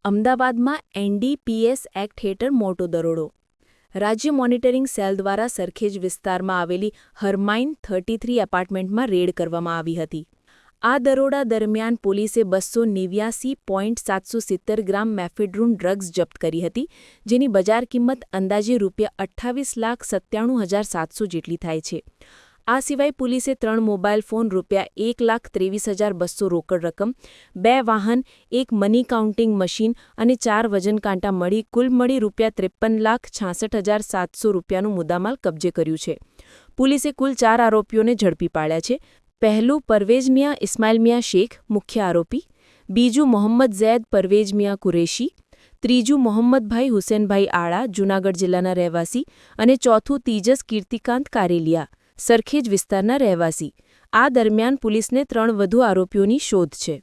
અમદાવાદમાં NDPS act હેઠળ મોટો દરોડો. રાજ્ય મોનિટરિંગ સેલ દ્વારા સરખેજ વિસ્તારમાં આવેલી હરમાઇન 33 એપાર્ટમેન્ટમાં રેડ કરવામાં આવી હતી. આ દરોડા દરમિયાન પોલીસે 289.770 ગ્રામ મેફેડ્રુન ડ્રગ્સ જપ્ત કરી હતી, જેની બજાર કિંમત અંદાજે ₹28,97,700 જેટલી થાય છે. આ સિવાય પોલીસે 3 મોબાઈલ ફોન, ₹1,23,200 રોકડ રકમ, 2 વાહન, 1 મની કાઉન્ટિંગ મશીન અને 4 વજન કાંટા મળી કુલ મળી ₹53,66,700નું મુદ્દામાલ કબજે કર્યું છે. પોલીસે કુલ 4 આરોપીઓને ઝડપી પાડ્યા છે. પહેલું પરવેઝ મિયાં ઇસ્માઇલ મિયાં શેખ, મુખ્ય આરોપી. બીજું મોહમ્મદ ઝૈદ પરવેઝ મિયાં કુરેશી. ત્રીજું મોહમ્મદભાઈ હુસેનભાઈ આળા, જૂનાગઢ જિલ્લાના રહેવાસી. અને ચોથું તેજસ કીર્તિકાંત કારેલિયા, સરખેજ વિસ્તારના રહેવાસી. આ દરમિયાન પોલીસને 3 વધુ આરોપીઓની શોધ છે.